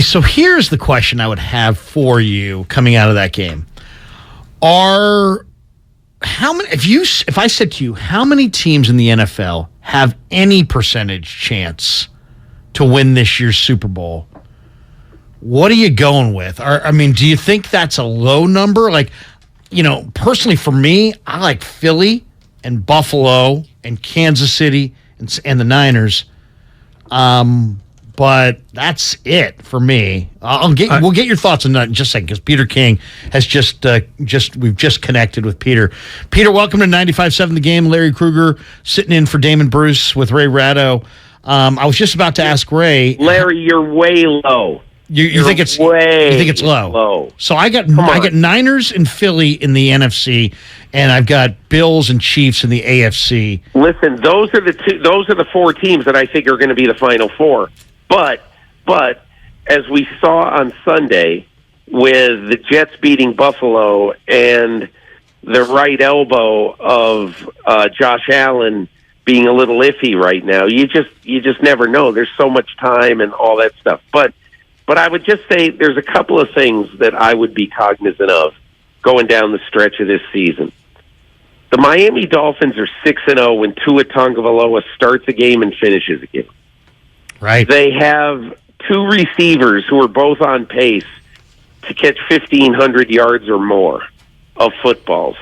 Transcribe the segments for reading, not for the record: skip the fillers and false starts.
So here's the question I would have for you coming out of that game. If I said to you, how many teams in the NFL have any percentage chance to win this year's Super Bowl? What are you going with? Do you think that's a low number? Personally for me, I like Philly and Buffalo and Kansas City and the Niners. But that's it for me. We'll get your thoughts on that in just a second because Peter King has we've just connected with Peter. Peter, welcome to 95.7 The Game. Larry Krueger sitting in for Damon Bruce with Ray Ratto. I was just about to ask Ray. Larry, you're way low. You think it's low? So I got Niners and Philly in the NFC, and I've got Bills and Chiefs in the AFC. Listen, those are the four teams that I think are going to be the Final Four. But as we saw on Sunday with the Jets beating Buffalo and the right elbow of Josh Allen being a little iffy right now, you just never know. There's so much time and all that stuff. But I would just say there's a couple of things that I would be cognizant of going down the stretch of this season. The Miami Dolphins are 6-0 when Tua Tagovailoa starts a game and finishes a game. Right. They have two receivers who are both on pace to catch 1,500 yards or more of footballs.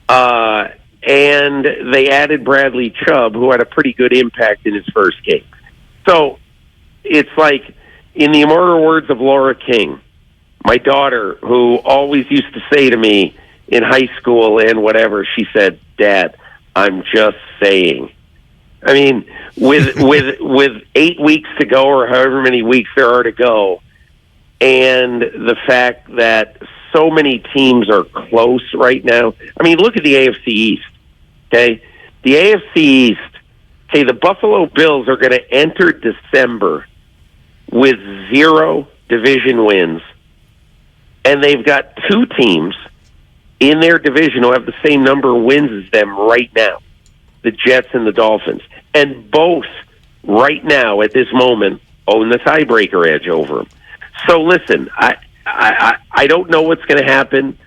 And they added Bradley Chubb, who had a pretty good impact in his first game. So it's like, in the immortal words of Laura King, my daughter, who always used to say to me in high school and whatever, she said, "Dad, I'm just saying." I mean, with 8 weeks to go, or however many weeks there are to go, and the fact that so many teams are close right now. I mean, look at the AFC East, okay? The AFC East, okay, the Buffalo Bills are going to enter December with 0 division wins, and they've got two teams in their division who have the same number of wins as them right now, the Jets and the Dolphins. And both, right now, at this moment, own the tiebreaker edge over them. So listen, I don't know what's going to happen,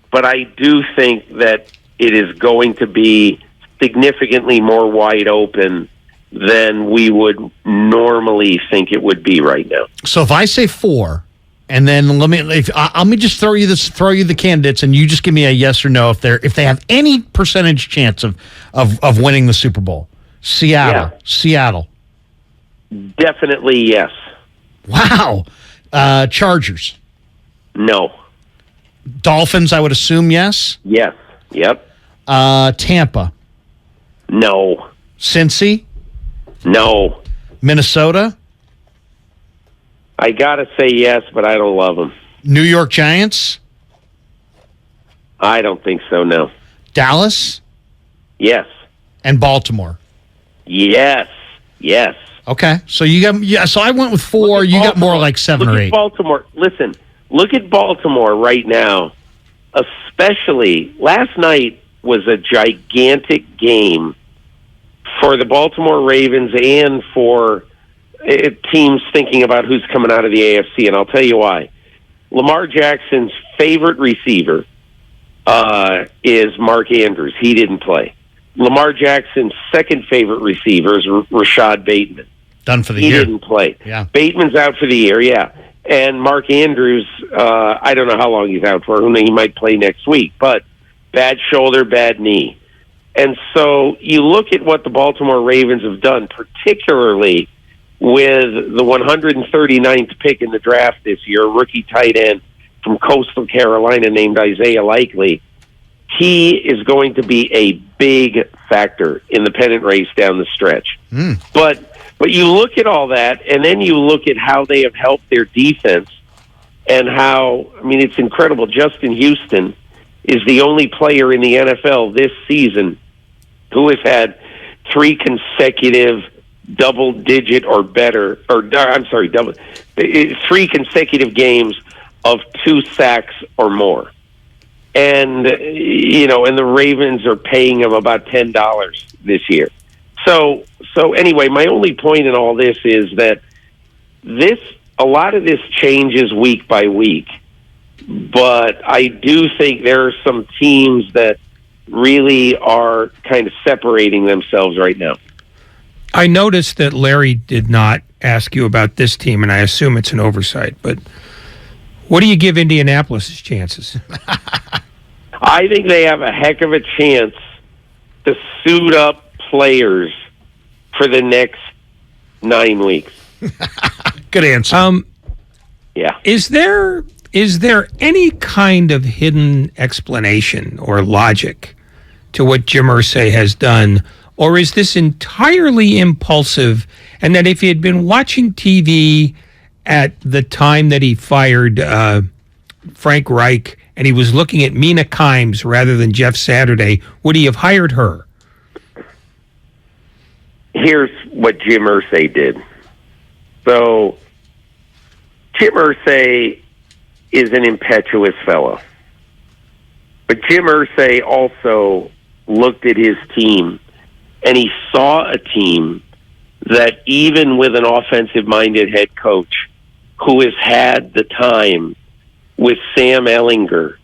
but I do think that it is going to be significantly more wide open than we would normally think it would be right now. So if I say 4, and then let me just throw you the candidates, and you just give me a yes or no if they have any percentage chance of winning the Super Bowl. Seattle. Definitely yes. Wow. Chargers. No. Dolphins, I would assume yes. Yes. Yep. Tampa. No. Cincy. No. Minnesota. I gotta say yes, but I don't love them. New York Giants. I don't think so. No. Dallas. Yes. And Baltimore. Yes. Yes. Okay, so you got So I went with 4. You got more like 7 or 8. Baltimore. Listen, look at Baltimore right now. Especially last night was a gigantic game for the Baltimore Ravens and for teams thinking about who's coming out of the AFC, and I'll tell you why. Lamar Jackson's favorite receiver is Mark Andrews. He didn't play. Lamar Jackson's second favorite receiver is Rashad Bateman. Done for the year. He didn't play. Yeah. Bateman's out for the year, yeah. And Mark Andrews, I don't know how long he's out for. He might play next week, but bad shoulder, bad knee. And so you look at what the Baltimore Ravens have done, particularly with the 139th pick in the draft this year, a rookie tight end from Coastal Carolina named Isaiah Likely. He is going to be a big factor in the pennant race down the stretch. But you look at all that, and then you look at how they have helped their defense and how, I mean, it's incredible. Justin Houston is the only player in the NFL this season who has had 3 consecutive double-digit or better, double 3 consecutive games of 2 sacks or more. And, and the Ravens are paying him about $10 this year. So anyway, my only point in all this is that this a lot of this changes week by week, but I do think there are some teams that really are kind of separating themselves right now. I noticed that Larry did not ask you about this team, and I assume it's an oversight, but what do you give Indianapolis' chances? I think they have a heck of a chance to suit up players for the next 9 weeks. Good answer. Yeah. Is there any kind of hidden explanation or logic to what Jim Irsay has done, or is this entirely impulsive, and that if he had been watching TV at the time that he fired Frank Reich and he was looking at Mina Kimes rather than Jeff Saturday, would he have hired her? Here's what Jim Irsay did. So, Jim Irsay is an impetuous fellow. But Jim Irsay also looked at his team, and he saw a team that even with an offensive-minded head coach who has had the time with Sam Ehlinger,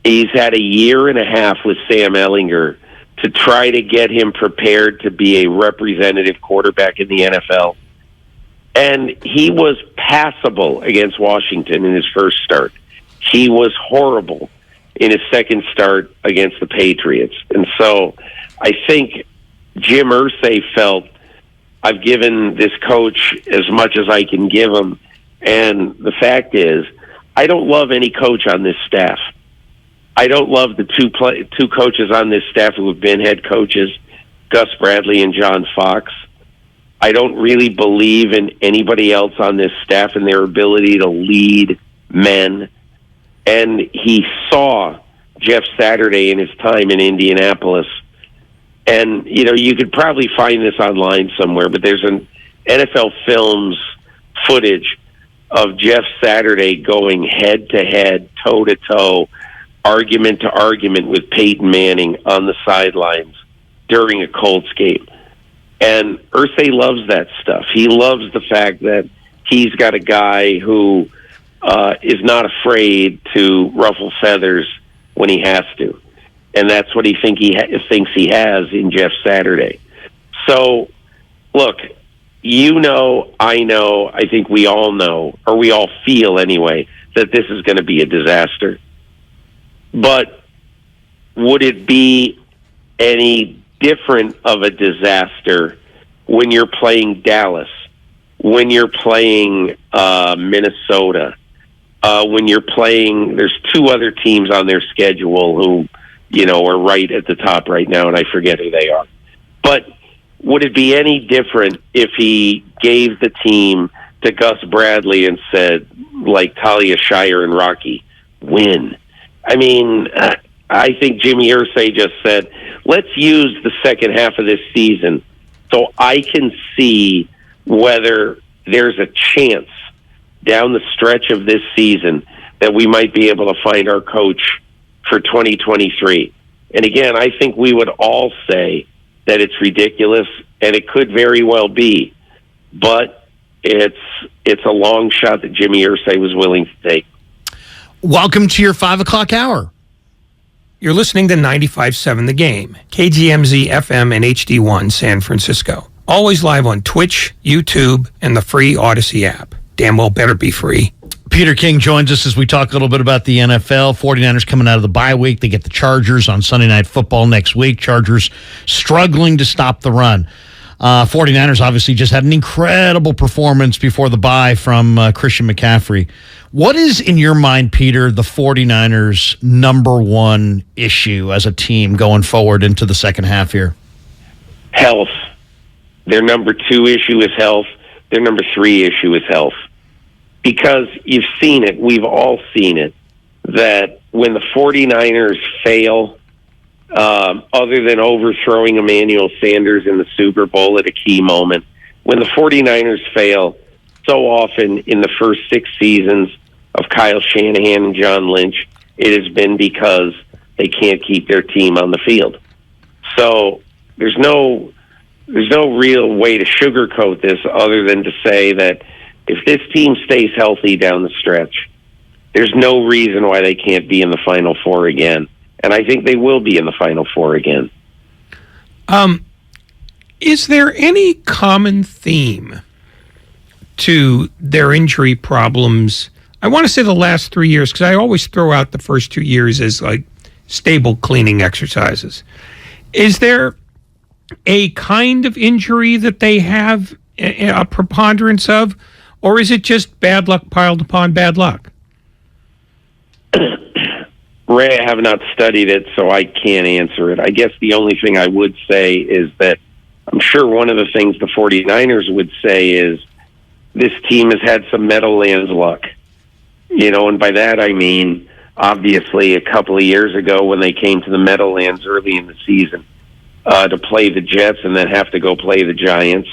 he's had a year and a half with Sam Ehlinger to try to get him prepared to be a representative quarterback in the NFL. And he was passable against Washington in his first start. He was horrible in his second start against the Patriots. And so I think Jim Irsay felt, I've given this coach as much as I can give him. And the fact is, I don't love any coach on this staff. I don't love the two coaches on this staff who have been head coaches, Gus Bradley and John Fox. I don't really believe in anybody else on this staff and their ability to lead men. And he saw Jeff Saturday in his time in Indianapolis. And, you know, you could probably find this online somewhere, but there's an NFL Films footage of Jeff Saturday going head-to-head, toe-to-toe, argument to argument with Peyton Manning on the sidelines during a Colts game. And Irsay loves that stuff. He loves the fact that he's got a guy who is not afraid to ruffle feathers when he has to. And that's what he thinks he has in Jeff Saturday. So, look, you know, I think we all know, or we all feel anyway, that this is going to be a disaster. But would it be any different of a disaster when you're playing Dallas, when you're playing Minnesota, when you're playing, there's two other teams on their schedule who, you know, are right at the top right now, and I forget who they are. But would it be any different if he gave the team to Gus Bradley and said, like Talia Shire and Rocky, win? I mean, I think Jimmy Irsay just said, let's use the second half of this season so I can see whether there's a chance down the stretch of this season that we might be able to find our coach for 2023. And again, I think we would all say that it's ridiculous, and it could very well be, but it's a long shot that Jimmy Irsay was willing to take. Welcome to your 5 o'clock hour. You're listening to 95.7 The Game, KGMZ FM and HD1 San Francisco. Always live on Twitch, YouTube, and the free Odyssey app. Damn well better be free. Peter King joins us as we talk a little bit about the NFL. 49ers coming out of the bye week. They get the Chargers on Sunday Night Football next week. Chargers struggling to stop the run. 49ers obviously just had an incredible performance before the bye from Christian McCaffrey. What is, in your mind, Peter, the 49ers' number one issue as a team going forward into the second half here? Health. Their number 2 issue is health. Their number 3 issue is health. Because you've seen it, we've all seen it, that when the 49ers fail, other than overthrowing Emmanuel Sanders in the Super Bowl at a key moment, when the 49ers fail, so often in the first 6 seasons of Kyle Shanahan and John Lynch, it has been because they can't keep their team on the field. So there's no real way to sugarcoat this other than to say that if this team stays healthy down the stretch, there's no reason why they can't be in the Final Four again. And I think they will be in the Final Four again. Is there any common theme to their injury problems? I want to say the last 3 years, because I always throw out the first 2 years as like stable cleaning exercises. Is there a kind of injury that they have a preponderance of, or is it just bad luck piled upon bad luck? Ray, I have not studied it, so I can't answer it. I guess the only thing I would say is that I'm sure one of the things the 49ers would say is this team has had some Meadowlands luck. And by that I mean, obviously, a couple of years ago when they came to the Meadowlands early in the season to play the Jets and then have to go play the Giants,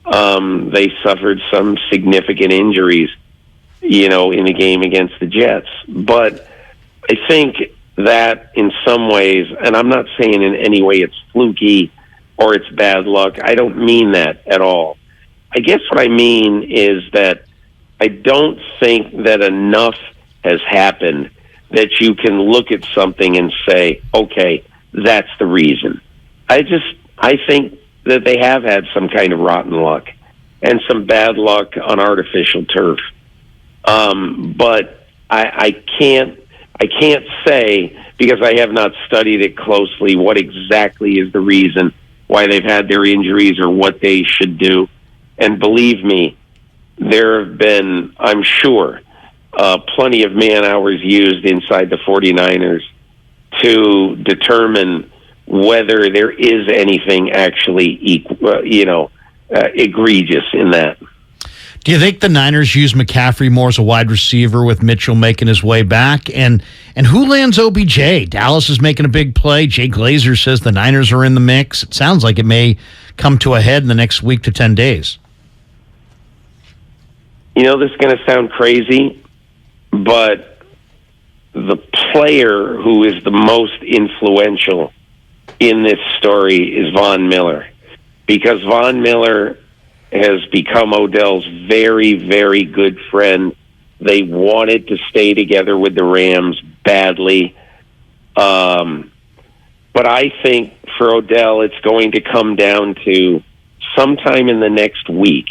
they suffered some significant injuries, in the game against the Jets. But I think that in some ways, and I'm not saying in any way it's fluky or it's bad luck. I don't mean that at all. I guess what I mean is that I don't think that enough has happened that you can look at something and say, okay, that's the reason. I think that they have had some kind of rotten luck and some bad luck on artificial turf. But I can't say, because I have not studied it closely, what exactly is the reason why they've had their injuries or what they should do. And believe me, there have been, I'm sure, plenty of man hours used inside the 49ers to determine whether there is anything actually egregious in that. Do you think the Niners use McCaffrey more as a wide receiver with Mitchell making his way back? And who lands OBJ? Dallas is making a big play. Jay Glazer says the Niners are in the mix. It sounds like it may come to a head in the next week to 10 days. This is going to sound crazy, but the player who is the most influential in this story is Von Miller, because Von Miller has become Odell's very, very good friend. They wanted to stay together with the Rams badly. But I think for Odell, it's going to come down to sometime in the next week.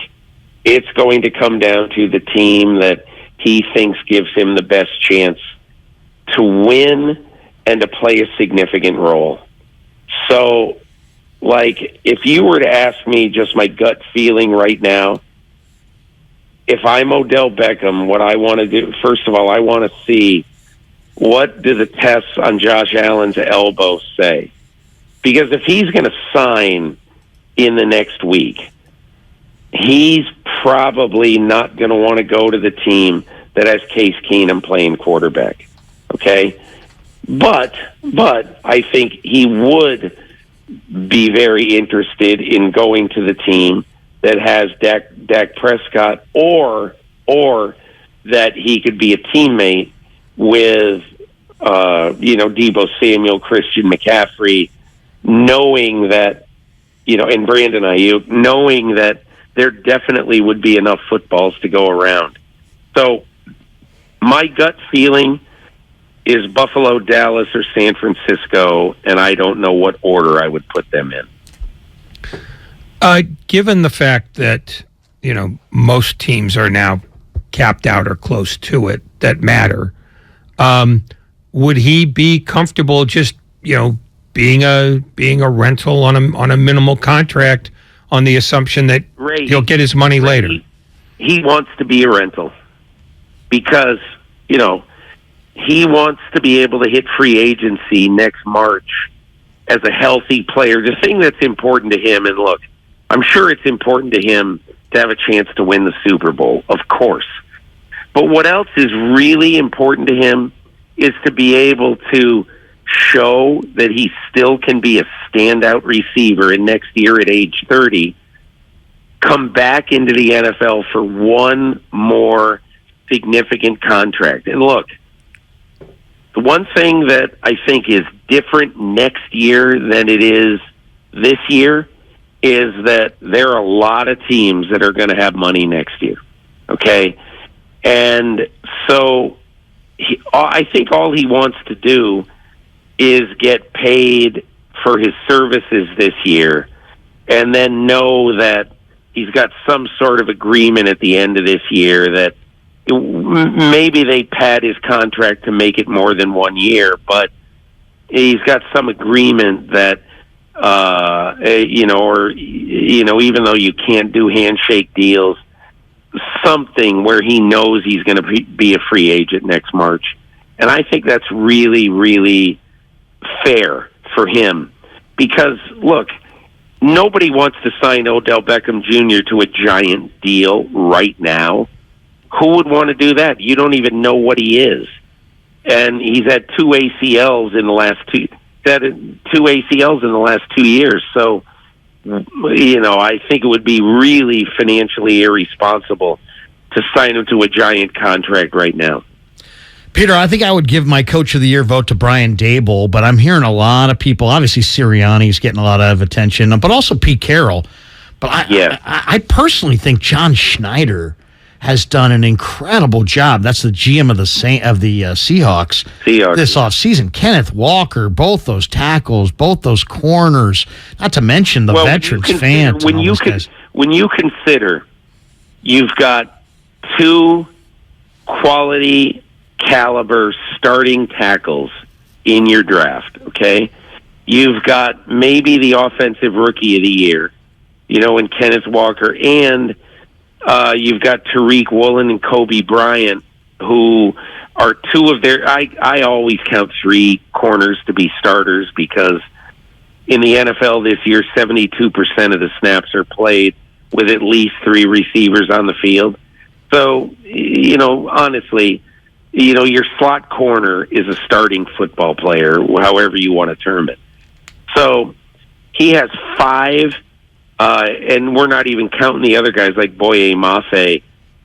It's going to come down to the team that he thinks gives him the best chance to win and to play a significant role. So, if you were to ask me just my gut feeling right now, if I'm Odell Beckham, what I want to do, first of all, I want to see what do the tests on Josh Allen's elbow say. Because if he's going to sign in the next week, he's probably not going to want to go to the team that has Case Keenum playing quarterback. Okay? But I think he would be very interested in going to the team that has Dak Prescott, or that he could be a teammate with Deebo Samuel, Christian McCaffrey, knowing that and Brandon Ayuk, knowing that there definitely would be enough footballs to go around. So my gut feeling is Buffalo, Dallas, or San Francisco, and I don't know what order I would put them in. Given the fact that, most teams are now capped out or close to it that matter, would he be comfortable just, being a rental on a minimal contract on the assumption that he'll get his money later? He wants to be a rental because, he wants to be able to hit free agency next March as a healthy player. The thing that's important to him, and look, I'm sure it's important to him to have a chance to win the Super Bowl, of course. But what else is really important to him is to be able to show that he still can be a standout receiver, and next year at age 30, come back into the NFL for one more significant contract. And look, the one thing that I think is different next year than it is this year is that there are a lot of teams that are going to have money next year. Okay? And so I think all he wants to do is get paid for his services this year and then know that he's got some sort of agreement at the end of this year that maybe they pad his contract to make it more than 1 year, but he's got some agreement that, even though you can't do handshake deals, something where he knows he's going to be a free agent next March. And I think that's really, really fair for him because, look, nobody wants to sign Odell Beckham Jr. to a giant deal right now. Who would want to do that? You don't even know what he is. And he's had two ACLs in the last 2 years. So, I think it would be really financially irresponsible to sign him to a giant contract right now. Peter, I think I would give my Coach of the Year vote to Brian Daboll, but I'm hearing a lot of people, obviously Sirianni's getting a lot of attention, but also Pete Carroll. But I personally think John Schneider has done an incredible job. That's the GM of the Seahawks this offseason. Kenneth Walker, both those tackles, both those corners, not to mention the veterans, fans. When you consider you've got two quality caliber starting tackles in your draft, okay? You've got maybe the offensive rookie of the year, in Kenneth Walker, and you've got Tariq Woolen and Kobe Bryant, who are two of their... I always count three corners to be starters because in the NFL this year, 72% of the snaps are played with at least three receivers on the field. So, honestly, your slot corner is a starting football player, however you want to term it. So he has five, and we're not even counting the other guys like Boye Mafe,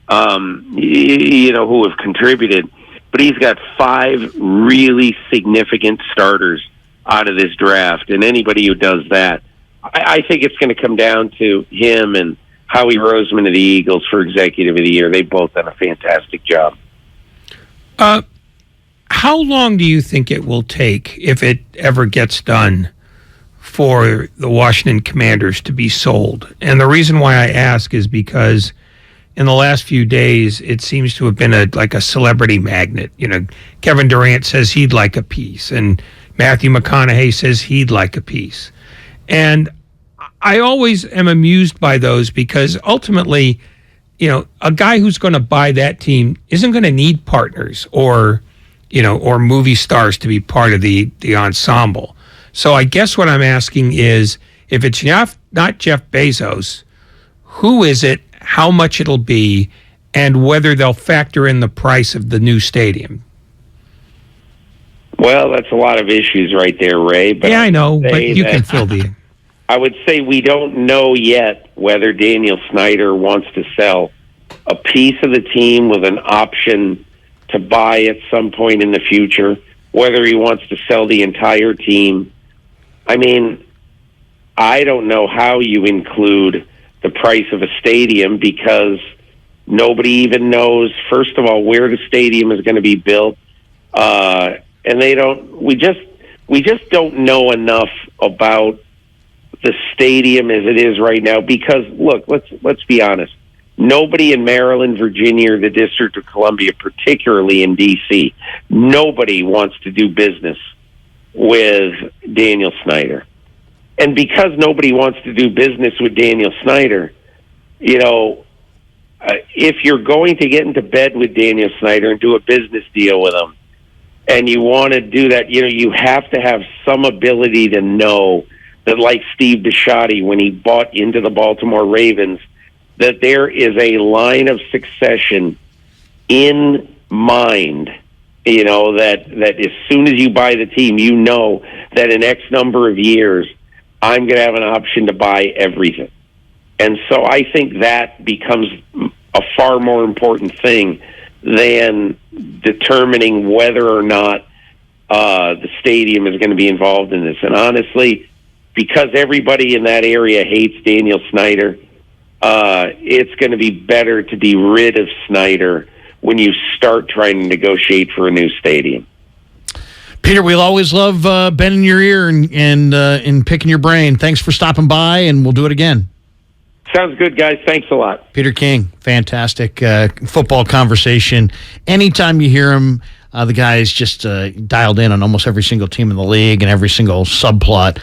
who have contributed. But he's got five really significant starters out of this draft. And anybody who does that, I think it's going to come down to him and Howie Roseman of the Eagles for Executive of the Year. They've both done a fantastic job. How long do you think it will take, if it ever gets done, for the Washington Commanders to be sold? And the reason why I ask is because in the last few days, it seems to have been like a celebrity magnet. Kevin Durant says he'd like a piece, and Matthew McConaughey says he'd like a piece. And I always am amused by those because ultimately, a guy who's going to buy that team isn't going to need partners or movie stars to be part of the ensemble. So I guess what I'm asking is, if it's not Jeff Bezos, who is it, how much it'll be, and whether they'll factor in the price of the new stadium? Well, that's a lot of issues right there, Ray. But yeah, I know, but you can fill the... I would say we don't know yet whether Daniel Snyder wants to sell a piece of the team with an option to buy at some point in the future, whether he wants to sell the entire team. I mean, I don't know how you include the price of a stadium because nobody even knows, first of all, where the stadium is going to be built. And we just don't know enough about the stadium as it is right now because, look, let's be honest. Nobody in Maryland, Virginia, or the District of Columbia, particularly in D.C., nobody wants to do business with Daniel Snyder. And because nobody wants to do business with Daniel Snyder, if you're going to get into bed with Daniel Snyder and do a business deal with him, and you want to do that, you have to have some ability to know that, like Steve Bisciotti, when he bought into the Baltimore Ravens, that there is a line of succession in mind, that as soon as you buy the team, that in X number of years, I'm going to have an option to buy everything. And so I think that becomes a far more important thing than determining whether or not the stadium is going to be involved in this. And honestly, because everybody in that area hates Daniel Snyder, it's going to be better to be rid of Snyder when you start trying to negotiate for a new stadium. Peter, we'll always love bending your ear and picking your brain. Thanks for stopping by, and we'll do it again. Sounds good, guys. Thanks a lot. Peter King, fantastic football conversation. Anytime you hear him, the guy is just dialed in on almost every single team in the league and every single subplot.